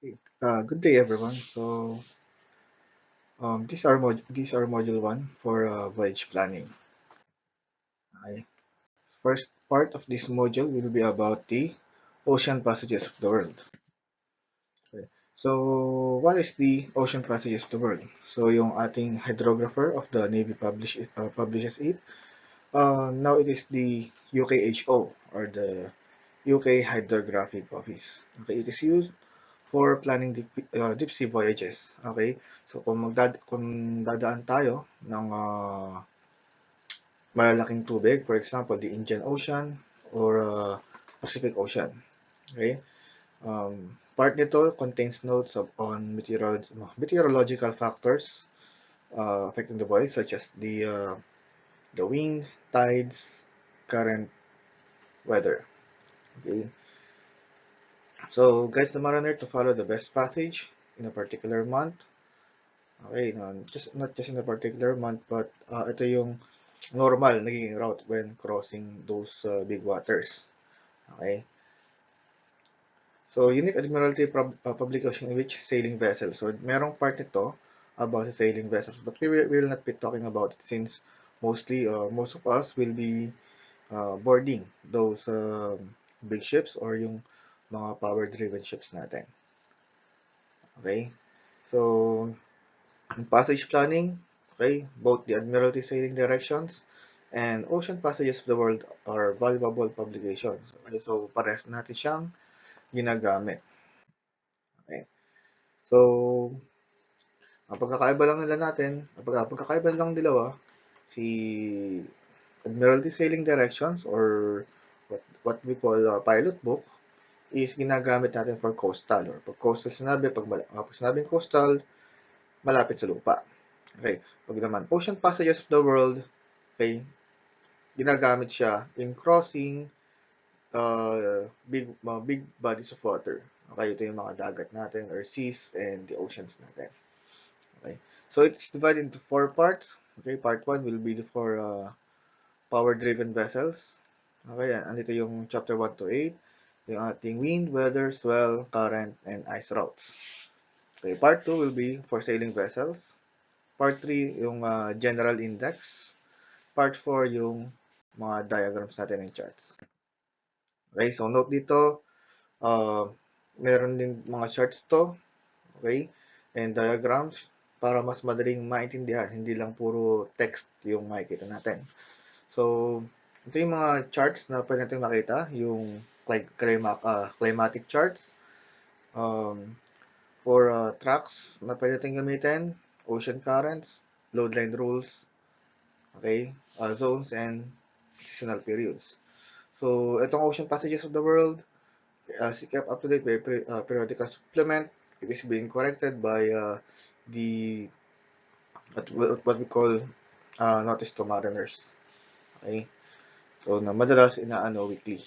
Okay. Good day, everyone. These are module one for voyage planning. Okay. First part of this module will be about the ocean passages of the world. Okay. So, what is the ocean passages of the world? So, yung ating hydrographer of the Navy publishes it. Now it is the UKHO, or the UK Hydrographic Office. Okay, it is used for planning deep sea voyages. Okay? So kung dadaan tayo ng malalaking tubig, for example, the Indian Ocean or Pacific Ocean. Okay? Part nito contains notes on meteorological factors affecting the voyage, such as the wind, tides, current, weather. Okay? So, guys the mariner to follow the best passage in a particular month. Okay, no, not just in a particular month, but ito yung normal naging route when crossing those big waters. Okay. So, unique Admiralty publication in which sailing vessels. So, merong part nito about the sailing vessels, but we will not be talking about it since most of us will be boarding those big ships or yung mga power-driven ships natin. Okay. So, in passage planning, okay, both the Admiralty sailing directions and ocean passages of the world are valuable publications. Okay, so pares natin siyang ginagamit. Okay. So, ang pagkakaiba lang nila natin, ang pagkakaiba lang dalawa, si Admiralty Sailing Directions or what we call pilot book is ginagamit natin for coastal or pag coastal pag sinabing coastal, malapit sa lupa. Okay. Pag naman ocean passages of the world, okay, ginagamit siya in crossing big bodies of water. Okay, ito yung mga dagat natin or seas and the oceans natin. Okay. So it's divided into four parts. Okay, part 1 will be for power-driven vessels. Okay, andito yung chapter 1 to 8, yung ating wind, weather, swell, current, and ice routes. Okay, part 2 will be for sailing vessels. Part 3 yung general index. Part 4 yung mga diagrams natin and charts. Okay, so note dito, uh, meron din mga charts to, okay, and diagrams para mas madaling maintindihan, hindi lang puro text yung makikita natin. So, ito yung mga charts na pwede natin makita, yung climatic charts, um, for tracks na pwede natin gamitin, ocean currents, load line rules, okay, zones, and seasonal periods. So, itong ocean passages of the world, as kept up to date by periodical supplement, it is being corrected by the what we call notice to mariners. Okay? So, na madalas inaano weekly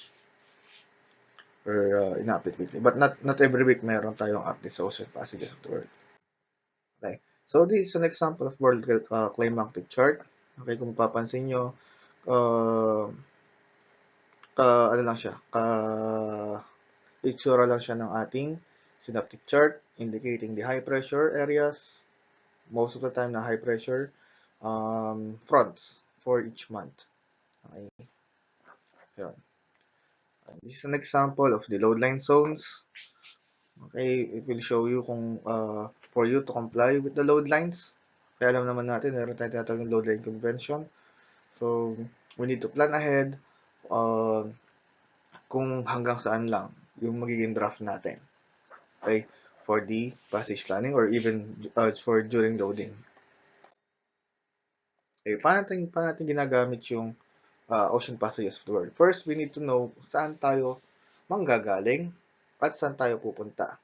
or ina-update weekly. But not every week meron tayong update sa ocean passages of the world. Okay? So, this is an example of world climatic chart. Okay, kung papansin nyo, uh, ano lang siya, itsura lang siya ng ating synoptic chart indicating the high pressure areas, most of the time na high pressure fronts for each month. Okay. Yun. This is an example of the load line zones. Okay, it will show you kung for you to comply with the load lines. Kaya alam naman natin, meron tayong tinatawag ng load line convention. So, we need to plan ahead uh, kung hanggang saan lang yung magiging draft natin. Okay, for the passage planning or even for during loading. Okay, paano natin ginagamit yung ocean passages of the world? First, we need to know saan tayo manggagaling at saan tayo pupunta.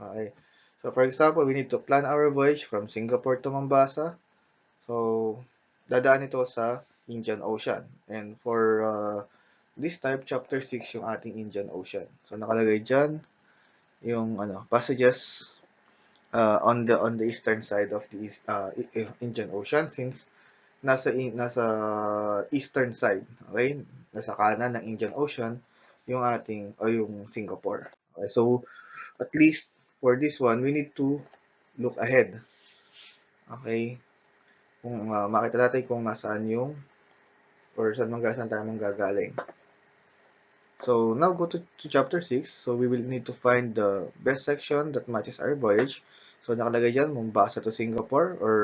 Okay. So, for example, we need to plan our voyage from Singapore to Mombasa. So, dadaan ito sa Indian Ocean. And for this type, chapter 6 yung ating Indian Ocean. So, nakalagay dyan yung passages on the eastern side of the Indian Ocean since nasa eastern side, okay? Nasa kanan ng Indian Ocean yung ating o yung Singapore. Okay, so at least for this one, we need to look ahead. Okay? Kung makita natin kung nasaan yung or saan tayo manggagaling. So now go to chapter 6. So we will need to find the best section that matches our voyage. So nakalagay dyan, Mombasa to Singapore or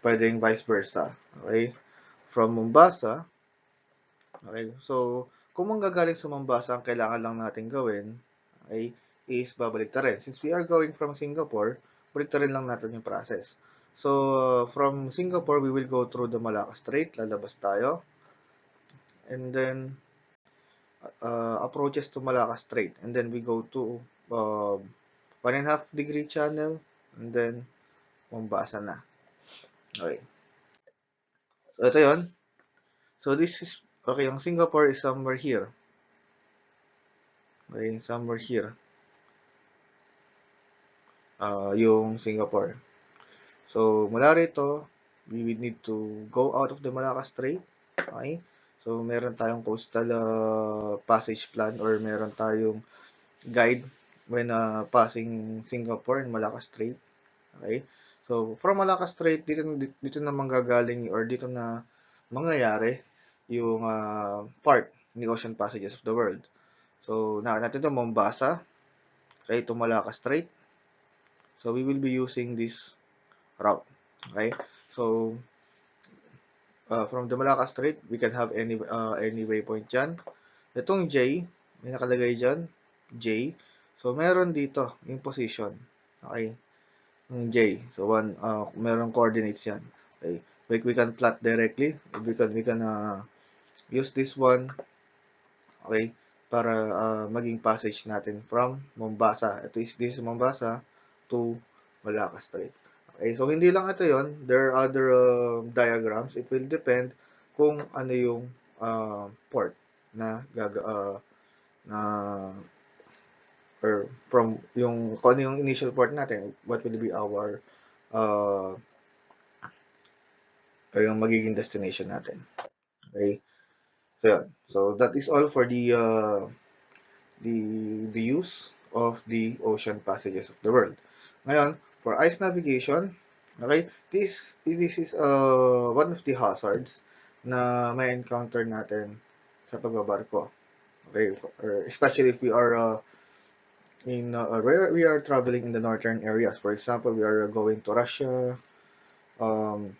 pwedeng vice versa. Okay? From Mombasa, okay, so kung manggagaling sa Mombasa, ang kailangan lang natin gawin, okay, is babalik ta rin. Since we are going from Singapore, balik ta rin lang natin yung process. So, from Singapore, we will go through the Malacca Strait, lalabas tayo, and then approaches to Malacca Strait, and then we go to 1.5 degree channel, and then Mombasa na. Okay. So, ito yun. So, this is, okay, yung Singapore is somewhere here. Okay, somewhere here. Yung Singapore. So, mula rito, we will need to go out of the Malacca Strait. Okay? So, meron tayong coastal passage plan or meron tayong guide when passing Singapore and Malacca Strait. Okay? So, from Malacca Strait, dito na manggagaling or dito na mangyayari yung part ni Ocean Passages of the World. So, natin ito Mombasa, okay, to Malacca Strait. So, we will be using this route. Okay? So, from the Malacca Strait, we can have any waypoint dyan. Itong J, may nakalagay dyan, J. So, meron dito yung position. Okay? Yung J. So, meron coordinates yan. Okay? We can plot directly. We can use this one. Okay? Para maging passage natin from Mombasa. This is Mombasa to Malacca Strait. Okay, so hindi lang ito yon. There are other diagrams. It will depend kung ano yung port na na or from yung kung ano yung initial port natin, what will be our or yung magiging destination natin. Okay? So yun. So that is all for the use of the ocean passages of the world. Ngayon, for ice navigation, okay, this is one of the hazards na may encounter natin sa pagbabarko. Okay, or especially if we are where we are traveling in the northern areas. For example, we are going to Russia, um,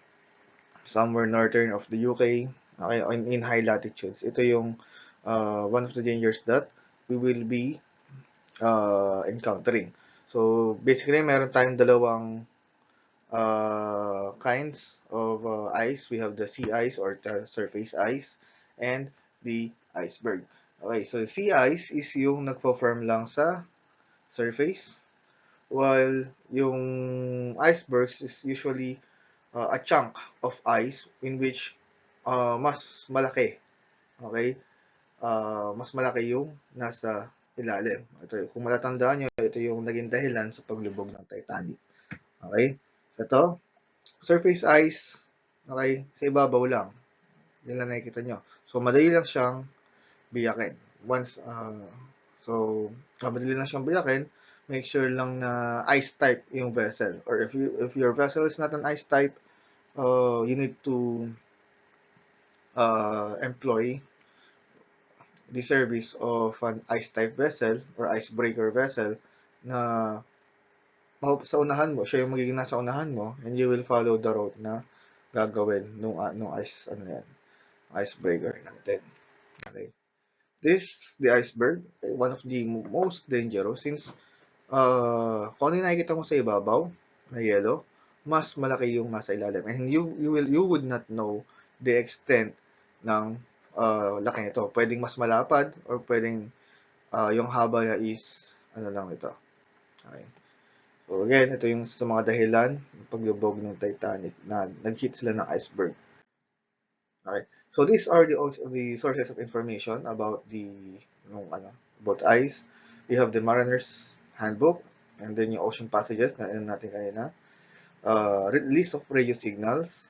somewhere northern of the UK, okay, in high latitudes. Ito yung one of the dangers that we will be encountering. So, basically, meron tayong dalawang kinds of ice. We have the sea ice or the surface ice and the iceberg. Okay, so sea ice is yung nagpo-form lang sa surface, while yung icebergs is usually a chunk of ice in which mas malaki. Okay? Mas malaki yung nasa ilalim. Ito, kung matatandaan nyo, ito yung naging dahilan sa paglubog ng Titanic. Okay? Ito, surface ice, okay, sa ibabaw lang. Yan lang nakikita nyo. So, madali lang siyang biyakin. Madali lang siyang biyakin, make sure lang na ice type yung vessel. Or if your vessel is not an ice type, you need to employ the service of an ice type vessel or icebreaker vessel na sa unahan mo, siya yung magiging nasa unahan mo, and you will follow the route na gagawin nung icebreaker natin. Okay. This, the iceberg, one of the most dangerous since kung ano yung nakikita mo sa ibabaw na yellow, mas malaki yung nasa ilalim. And you would not know the extent ng laki nito. Pwedeng mas malapad or pwedeng yung haba niya is ano lang ito. Okay. So again, ito yung sa mga dahilan ng paglubog ng Titanic na nag-hit sila ng iceberg. Okay. So these are the sources of information about about ice. We have the Mariner's Handbook and then yung ocean passages na natin kanina. List of radio signals,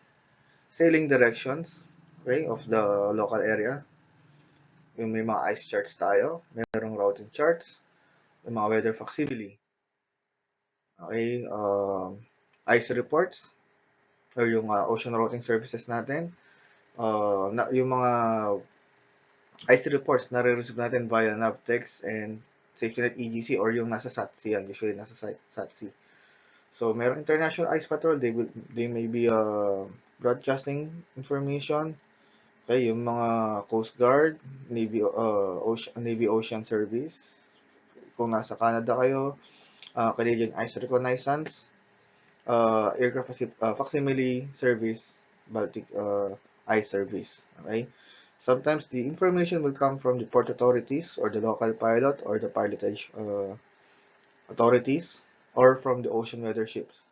sailing directions, okay, of the local area. Yung may mga ice charts tayo, merong routing charts, yung mga weather facsimile. Okay, ice reports or yung ocean routing services natin. Yung mga ice reports na re-receive natin via Navtex and SafetyNet EGC or yung nasa SATC yan, usually nasa SATC. So, merong International Ice Patrol, they may be broadcasting information. Okay, yung mga Coast Guard, Navy Ocean Service. Kung nasa Canada kayo, Canadian Ice Reconnaissance, Aircraft Facsimile Service, Baltic Ice Service. Okay? Sometimes the information will come from the port authorities or the local pilot or the pilotage authorities or from the ocean weather ships.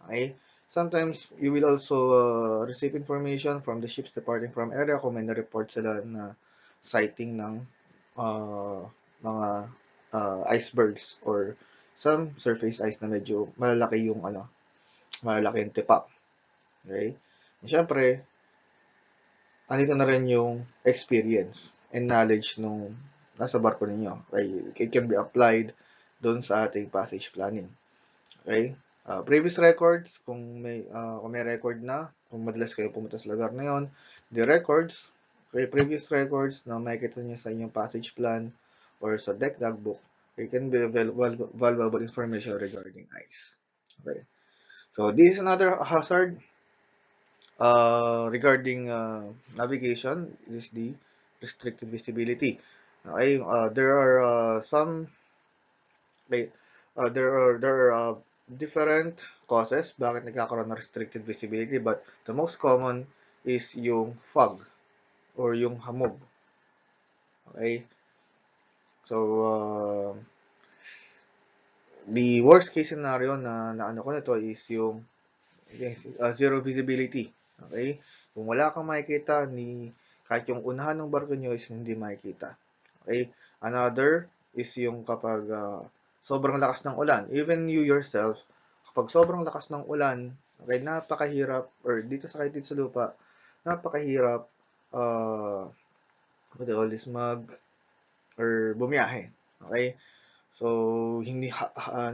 Okay? Sometimes you will also receive information from the ships departing from area kung may na-report sila na sighting ng mga icebergs or some surface ice na medyo malalaki yung malalaki yung tipak. Okay? And syempre, andito na rin yung experience and knowledge nung nasa barko ninyo. Okay? It can be applied doon sa ating passage planning. Okay? Previous records, kung may record na, kung madalas kayo pumunta sa lugar na yun, the records, okay, previous records na makikita niyo sa inyong passage plan or sa deck logbook, it can be valuable information regarding ice. Okay. So, this is another hazard regarding navigation. This is the restricted visibility. Okay, there are some there are different causes bakit nagkakaroon ng restricted visibility, but the most common is yung fog or yung hamog. Okay? So, the worst case scenario na ano ko nito is yung zero visibility. Okay? Kung wala kang makikita, kahit yung unahan ng barko nyo is hindi makikita. Okay? Another is yung kapag sobrang lakas ng ulan. Even you yourself, kapag sobrang lakas ng ulan, okay, napakahirap, or dito sa kahit dito sa lupa, napakahirap, what do you call this, or bumiyahe. Okay? So,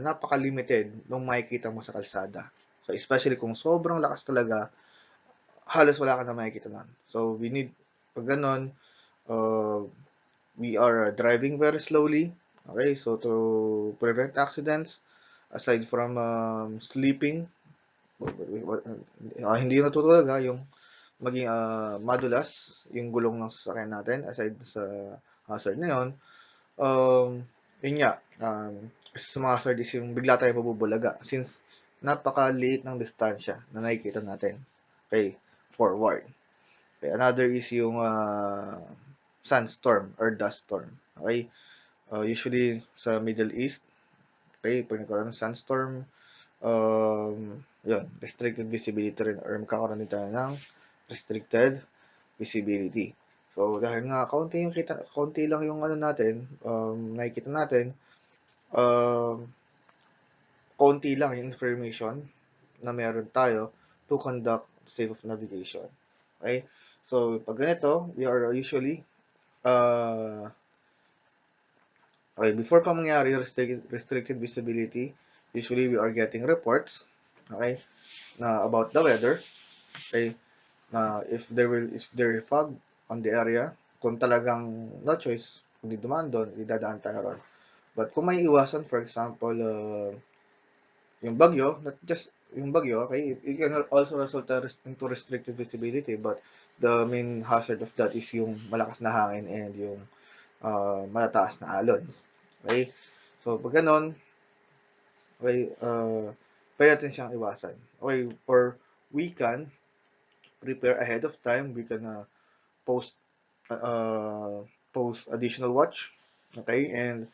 napaka-limited nung makikita mo sa kalsada. So, especially kung sobrang lakas talaga, halos wala ka na makikita nun. So, pag ganun, we are driving very slowly. Okay, so to prevent accidents, aside from sleeping, hindi natutulog yung maging madulas yung gulong ng sasakyan natin, aside sa hazard na yun. Yun nga, sa mga hazard is yung bigla tayo mabubulaga since napakaliit ng distansya na nakikita natin. Okay, forward. Okay, another is yung sandstorm or dust storm. Okay, usually sa Middle East, okay, pag nagkaroon ng sandstorm, yun, restricted visibility rin or magkakaroon din tayo ng restricted visibility. So, dahil nga kaunti lang yung natin, nakikita natin, kaunti lang yung information na meron tayo to conduct safe of navigation. Okay? So, pag ganito, we are usually okay, before pa mangyari restricted visibility, usually we are getting reports, okay, na about the weather, okay, na if there is fog on the area, kung talagang no choice, hindi dumaan doon, idadaan tayo ron. But kung may iwasan, for example, yung bagyo, not just yung bagyo, okay, it can also result into restricted visibility, but the main hazard of that is yung malakas na hangin and yung matataas na alon. Okay? So, pag ganon, okay, pwede natin siyang iwasan. Okay, or we can prepare ahead of time. We can post additional watch. Okay, and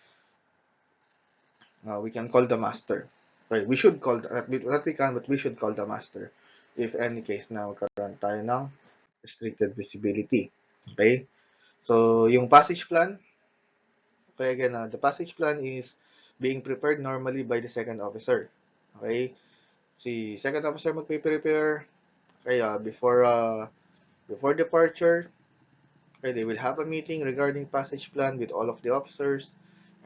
we can call the master. Okay, we should call, not we can, but we should call the master if any case na magkaroon tayo ng restricted visibility. Okay, so yung passage plan, okay, again, the passage plan is being prepared normally by the second officer. Okay, si second officer magpe-prepare, okay, before departure, okay, they will have a meeting regarding passage plan with all of the officers,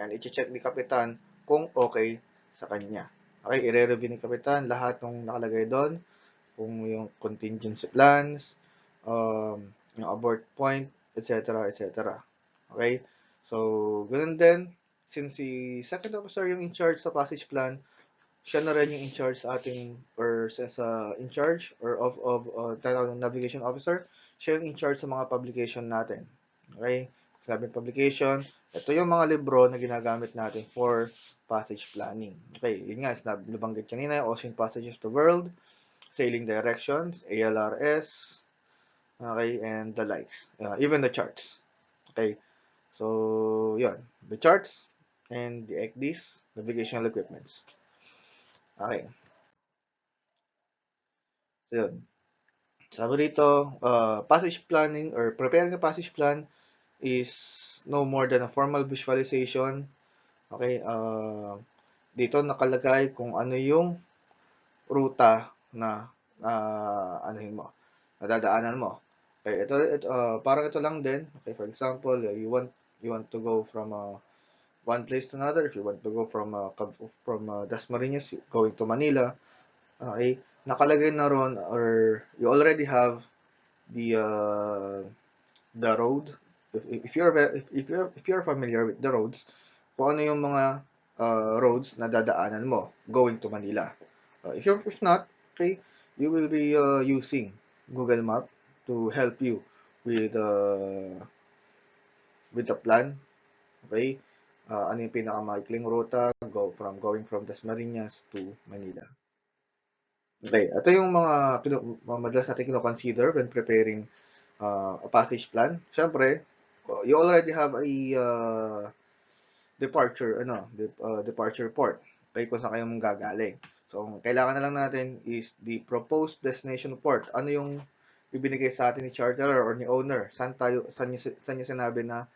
And i-check ni Kapitan kung okay sa kanya. Okay, i-review ni Kapitan lahat ng nakalagay doon, kung yung contingency plans, yung abort point, etc. etc. Okay? So, ganun din, since si second officer yung in charge sa passage plan, siya na rin yung in charge sa ating, or sa in charge, or of navigation officer, siya yung in charge sa mga publication natin. Okay? Sabi publication, ito yung mga libro na ginagamit natin for passage planning. Okay, yun nga, nabanggit kanina, Ocean Passage of the World, Sailing Directions, ALRS, okay, and the likes. Even the charts. Okay, so yun, the charts and the ECDs, navigational equipments. Okay, so yun. Sabi rito, passage planning or preparing a passage plan is no more than a formal visualization. Okay, dito nakalagay kung ano yung ruta na anuhin mo, nadadaanan mo. Okay, ito parang ito lang din. Okay, for example, you want to go from one place to another. If you want to go from Dasmariñas going to Manila, okay, nakalagay na ron, or you already have the road. If you're familiar with the roads, kung ano yung mga roads na dadaanan mo going to Manila. If not, okay, you will be using Google Map to help you with the plan. Okay, ano yung pinakamaikling ruta going from Dasmariñas to Manila. Okay, ito yung mga madalas natin kino-consider when preparing a passage plan. Siyempre, you already have a departure port. Okay, kung saan kayo mong gagaling. So, ang kailangan na lang natin is the proposed destination port. Ano yung ibinigay sa atin ni charterer or ni owner? Saan niya sinabi na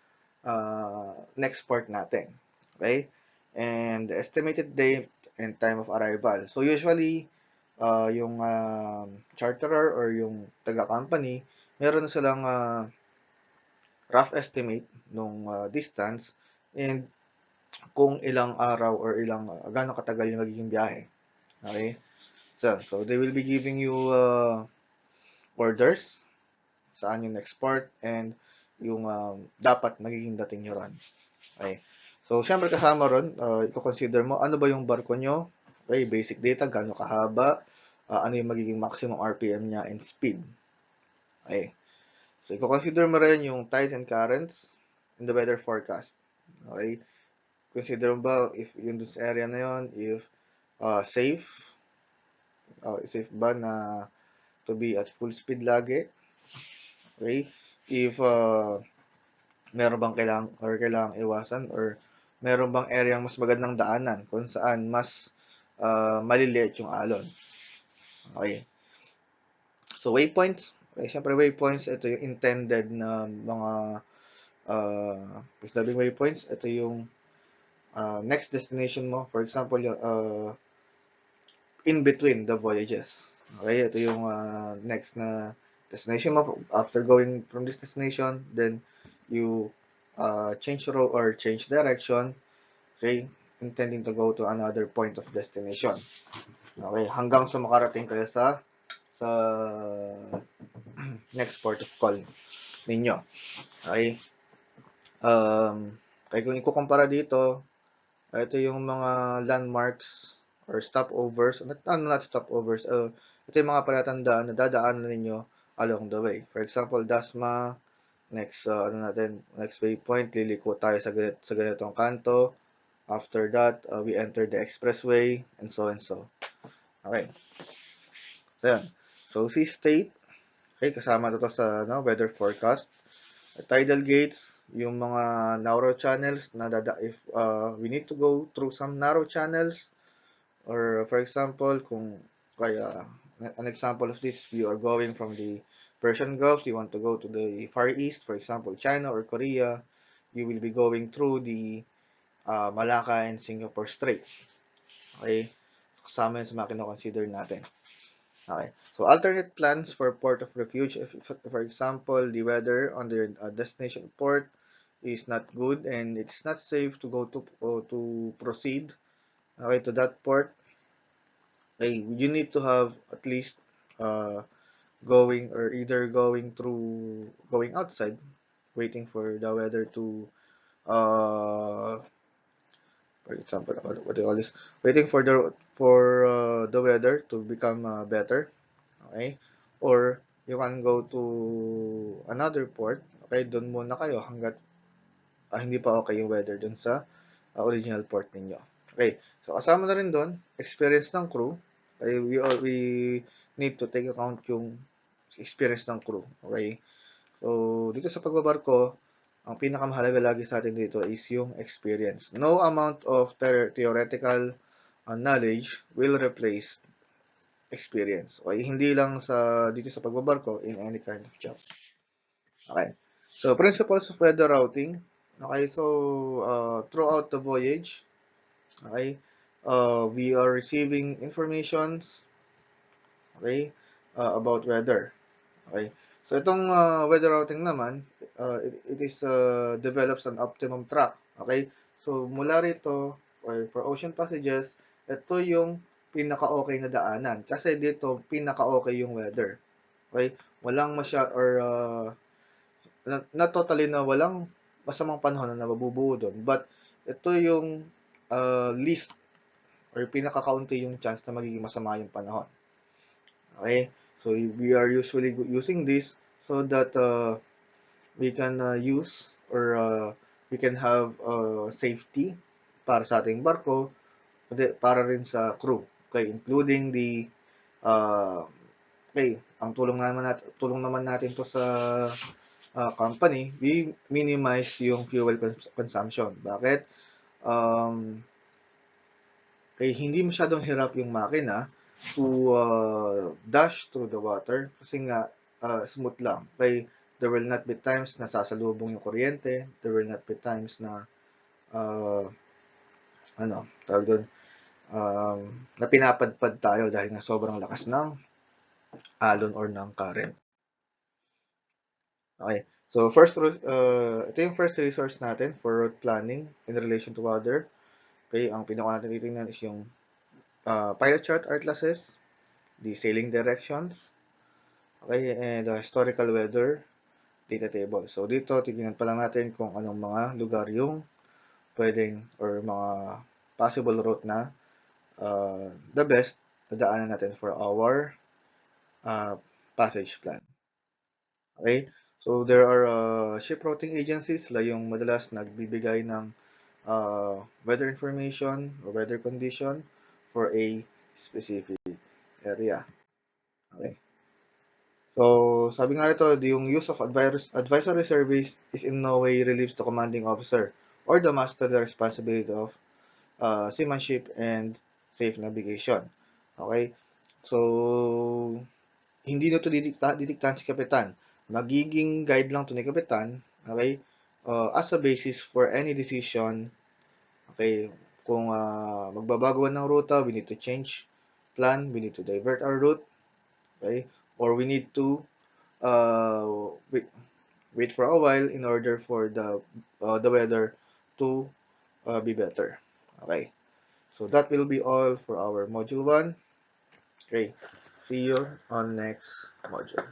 next port natin? Okay? And the estimated date and time of arrival. So, usually, yung charterer or yung taga-company, meron na silang rough estimate nung distance and kung ilang araw or gaano katagal yung magiging biyahe. Okay? So they will be giving you orders saan yung next port and yung dapat magiging dating nyo ron. Okay? So, syempre kasama ron, i-consider mo ano ba yung barko nyo. Okay? Basic data, gaano kahaba, ano yung magiging maximum RPM niya and speed. Okay? So, i-consider mo rin yung tides and currents and the weather forecast. Okay? Consider mo ba if yung dun sa area na yon, if safe ba na to be at full speed lagi? Okay? If meron bang kailangang iwasan or meron bang area mas magandang daanan kung saan mas maliliit yung alon. Okay? So, waypoints. Okay, syempre waypoints, ito yung intended na mga sabing waypoints, ito yung next destination mo. For example, in between the voyages. Okay, ito yung next na destination mo. After going from this destination, then you change route or change direction. Okay, intending to go to another point of destination. Okay, hanggang sa makarating kayo sa next port of call ninyo. Okay. Kaya kung ikukumpara dito, ito yung mga landmarks or stopovers, not stopovers, ito yung mga palatandaan na dadaanan ninyo along the way. For example, Dasma, next next waypoint, liliko tayo sa ganitong kanto. After that, we enter the expressway, and so and so. Okay. So, yan. So, sea state, okay, kasama ito sa weather forecast. Tidal gates, yung mga narrow channels na if we need to go through some narrow channels, or for example, kung kaya an example of this, you are going from the Persian Gulf, you want to go to the Far East, for example, China or Korea, you will be going through the Malacca and Singapore Strait. Okay? Kasama yun sa mga kino-consider natin. Okay. So, alternate plans for port of refuge. For example, the weather on the destination port is not good and it's not safe to go to proceed, okay, to that port, okay, you need to have at least uh, going or either going outside, waiting for the weather to uh, for example, what do you call this? Waiting for the weather to become better, okay? Or you can go to another port, okay? Doon muna kayo hanggat hindi pa okay yung weather dun sa original port ninyo. Okay, so kasama na rin doon, experience ng crew. Okay, we need to take account yung experience ng crew. Okay, so dito sa pagbabarko, ang pinakamahalaga lagi sa atin dito is yung experience. No amount of theoretical knowledge will replace experience. Okay, hindi lang dito sa pagbabarko, in any kind of job. Okay, so principles of weather routing. Okay, so throughout the voyage, okay, we are receiving informations, okay, about weather. Okay, so itong weather routing naman, it is develops an optimum track. Okay, so mula rito, or for ocean passages, ito yung pinaka-okay na daanan. Kasi dito, pinaka-okay yung weather. Okay, walang or not totally na walang masamang panahon na nababubuo doon. But ito yung least or pinaka-kaunti yung chance na magiging masama yung panahon. Okay? So, we are usually using this so that we can use or we can have safety para sa ating barko, para rin sa crew. Okay? Including the okay, ang tulong naman natin to sa company, we minimize yung fuel consumption. Bakit? Okay, hindi masyadong hirap yung makina to dash through the water kasi nga smooth lang. Okay, there will not be times na sasalubong yung kuryente. There will not be times na uh, tawag doon, na pinapadpad tayo dahil nga sobrang lakas ng alon or ng current. Okay, so ito yung first resource natin for route planning in relation to weather. Okay, ang pinaka natin titingnan is yung pilot chart atlases, the sailing directions, okay, and historical weather data table. So dito, titingnan pa lang natin kung anong mga lugar yung pwedeng or mga possible route na the best na daanan natin for our passage plan. Okay? So there are ship routing agencies la yung madalas nagbibigay ng weather information or weather condition for a specific area. Okay. So, sabi nga rito, yung use of advisory service is in no way relieves the commanding officer or the master the responsibility of seamanship and safe navigation. Okay? So, hindi na ito didiktahan si Kapitan. Magiging guide lang ito ni Kapitan, okay? As a basis for any decision, okay? Kung magbabago ng ruta, we need to change plan, we need to divert our route, okay? Or we need to wait for a while in order for the weather to be better. Okay, so that will be all for our module 1. Okay, see you on next module.